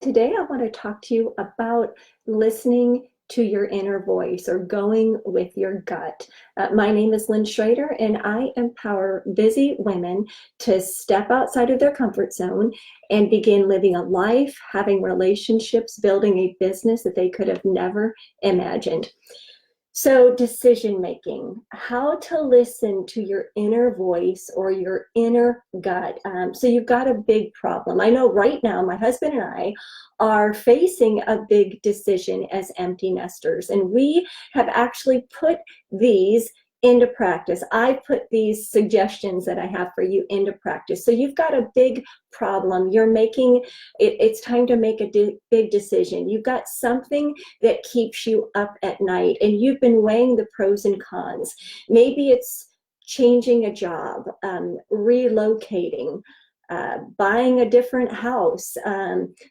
Today, I want to talk to you about listening to your inner voice or going with your gut. My name is Lynn Schrader, and I empower busy women to step outside of their comfort zone and begin living a life, having relationships, building a business that they could have never imagined. So, decision making, how to listen to your inner voice or your inner gut. So, you've got a big problem. I know right now, my husband and I are facing a big decision as empty nesters, and we have actually put these into practice. I put these suggestions that I have for you into practice. So, you've got a big problem. You're making it's time to make a big decision. You've got something that keeps you up at night and you've been weighing the pros and cons. Maybe it's changing a job, relocating, buying a different house,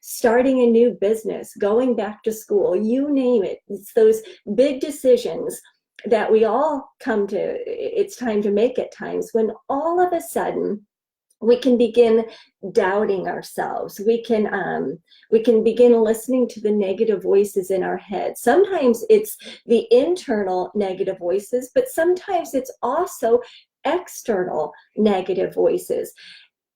starting a new business, going back to school, you name it. It's those big decisions that we all come to, it's time to make at times when all of a sudden we can begin doubting ourselves. We can begin listening to the negative voices in our head. Sometimes it's the internal negative voices, but sometimes it's also external negative voices.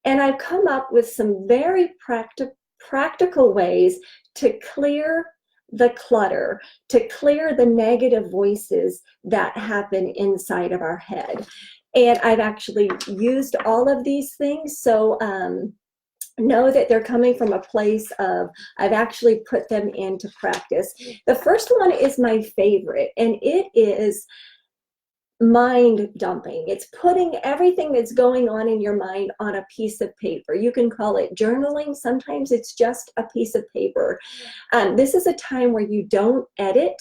And I've come up with some very practical ways to clear the clutter, to clear the negative voices that happen inside of our head. And I've actually used all of these things. So know that they're coming from a place of, I've actually put them into practice. The first one is my favorite, and it is mind dumping. It's putting everything that's going on in your mind on a piece of paper. You can call it journaling. Sometimes it's just a piece of paper. This is a time where you don't edit.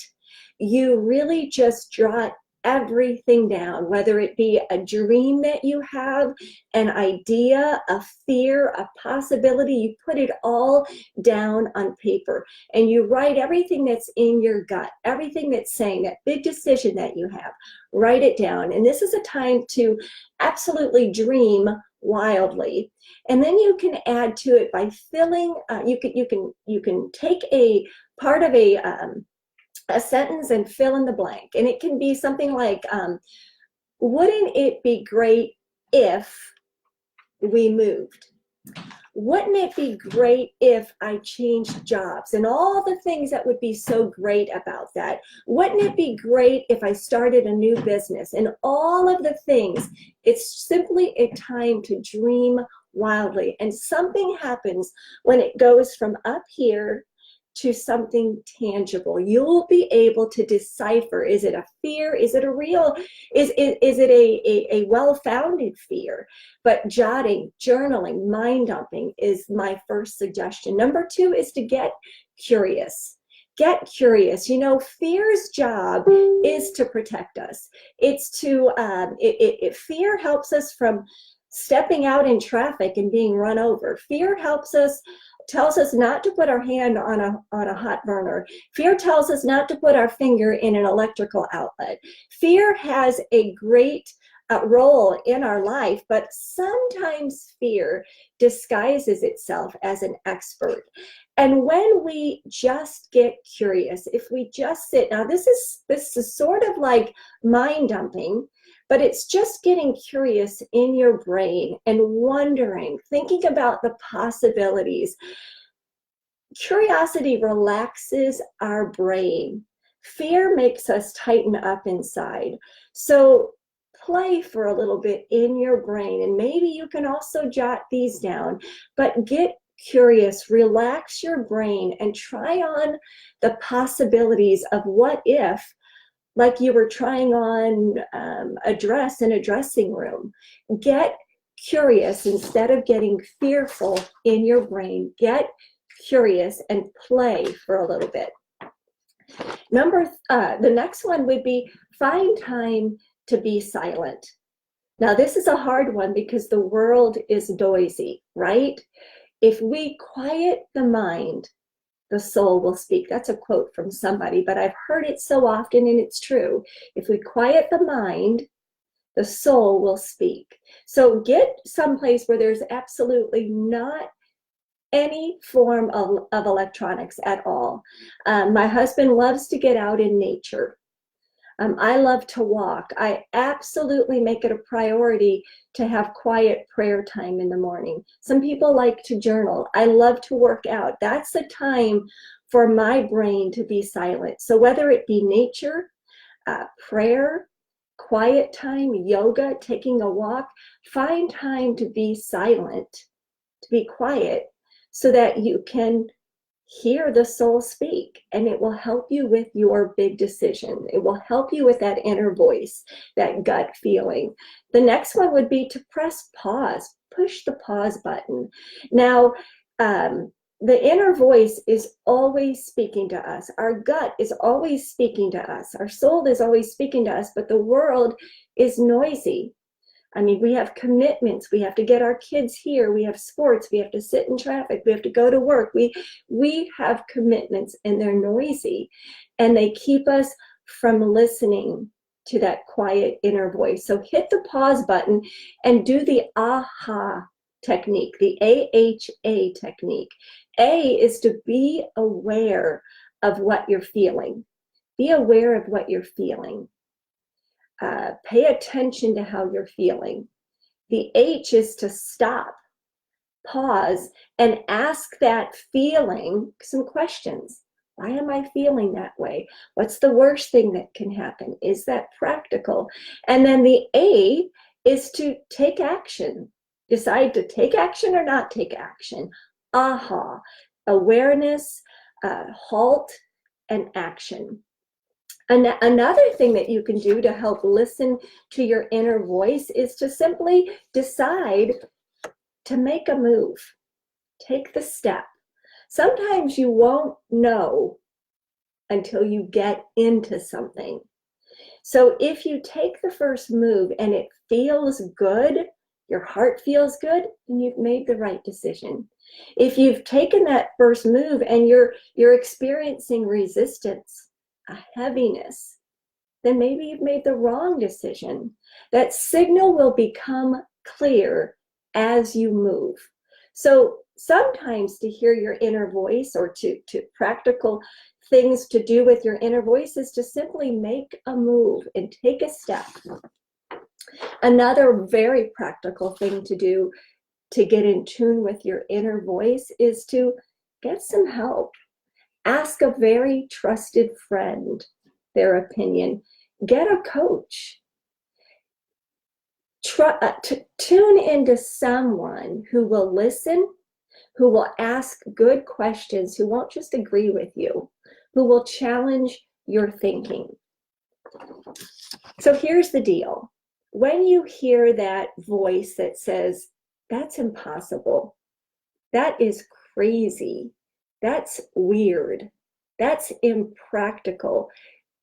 You really just jot everything down, whether it be a dream that you have, an idea, a fear, a possibility. You put it all down on paper and you write everything that's in your gut, everything that's saying, that big decision that you have, write it down. And this is a time to absolutely dream wildly. And then you can add to it by filling, you can take a part of a sentence and fill in the blank. And it can be something like, wouldn't it be great if we moved? Wouldn't it be great if I changed jobs and all the things that would be so great about that? Wouldn't it be great if I started a new business and all of the things? It's simply a time to dream wildly. And something happens when it goes from up here to something tangible. You'll be able to decipher, is it a fear? Is it a real, is it a well-founded fear? But jotting, journaling, mind dumping is my first suggestion. Number two is to get curious. Get curious. You know, fear's job is to protect us. It's to, fear helps us from stepping out in traffic and being run over. Fear tells us not to put our hand on a hot burner. Fear tells us not to put our finger in an electrical outlet. Fear has a great role in our life, but sometimes fear disguises itself as an expert. And when we just get curious, if we just sit, now this is sort of like mind dumping, but it's just getting curious in your brain and wondering, thinking about the possibilities. Curiosity relaxes our brain. Fear makes us tighten up inside. So play for a little bit in your brain, and maybe you can also jot these down, but get curious, relax your brain, and try on the possibilities of what if, like you were trying on a dress in a dressing room. Get curious instead of getting fearful in your brain. Get curious and play for a little bit. The next one would be find time to be silent. Now, this is a hard one because the world is noisy, right? If we quiet the mind, the soul will speak. That's a quote from somebody, but I've heard it so often and it's true. If we quiet the mind, the soul will speak. So get someplace where there's absolutely not any form of electronics at all. My husband loves to get out in nature. I love to walk. I absolutely make it a priority to have quiet prayer time in the morning. Some people like to journal. I love to work out. That's the time for my brain to be silent. So whether it be nature, prayer, quiet time, yoga, taking a walk, find time to be silent, to be quiet, so that you can hear the soul speak, and it will help you with your big decision. It will help you with that inner voice, that gut feeling. The next one would be to press pause, push the pause button. Now, the inner voice is always speaking to us. Our gut is always speaking to us. Our soul is always speaking to us, but the world is noisy. I mean, we have commitments. We have to get our kids here. We have sports. We have to sit in traffic. We have to go to work. We have commitments, and they're noisy, and they keep us from listening to that quiet inner voice. So hit the pause button and do the AHA technique, the AHA technique. A is to be aware of what you're feeling. Be aware of what you're feeling. Pay attention to how you're feeling. The H is to stop, pause, and ask that feeling some questions. Why am I feeling that way? What's the worst thing that can happen? Is that practical? And then the A is to take action. Decide to take action or not take action. AHA, awareness, halt, and action. Another thing that you can do to help listen to your inner voice is to simply decide to make a move. Take the step. Sometimes you won't know until you get into something. So if you take the first move and it feels good, your heart feels good, then you've made the right decision. If you've taken that first move and you're experiencing resistance, a heaviness, then maybe you've made the wrong decision. That signal will become clear as you move. So sometimes to hear your inner voice, or to practical things to do with your inner voice, is to simply make a move and take a step. Another very practical thing to do to get in tune with your inner voice is to get some help. Ask a very trusted friend their opinion. Get a coach. Tune into someone who will listen, who will ask good questions, who won't just agree with you, who will challenge your thinking. So here's the deal. When you hear that voice that says, that's impossible, that is crazy, that's weird, that's impractical,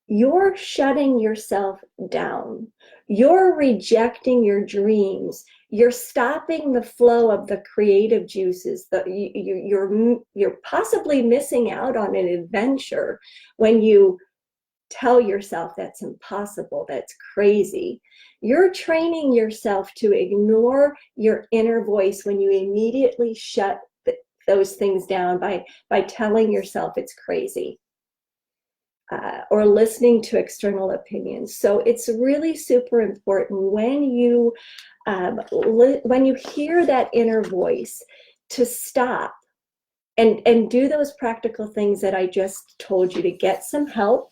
you're shutting yourself down. You're rejecting your dreams. You're stopping the flow of the creative juices. You're possibly missing out on an adventure when you tell yourself that's impossible, that's crazy. You're training yourself to ignore your inner voice when you immediately shut those things down by telling yourself it's crazy. Or listening to external opinions. So it's really super important when you hear that inner voice to stop and do those practical things that I just told you, to get some help,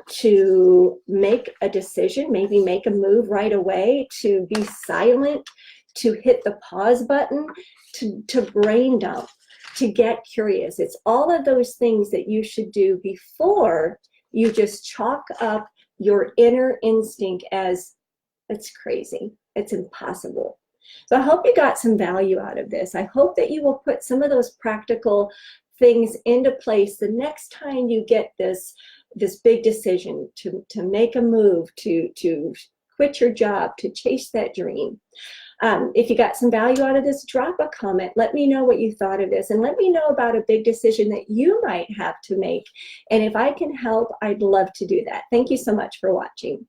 to make a decision, maybe make a move right away, to be silent, to hit the pause button, to brain dump, to get curious. It's all of those things that you should do before you just chalk up your inner instinct as, it's crazy, it's impossible. So I hope you got some value out of this. I hope that you will put some of those practical things into place the next time you get this big decision to make a move, to quit your job, to chase that dream. If you got some value out of this, drop a comment. Let me know what you thought of this, and let me know about a big decision that you might have to make. And if I can help, I'd love to do that. Thank you so much for watching.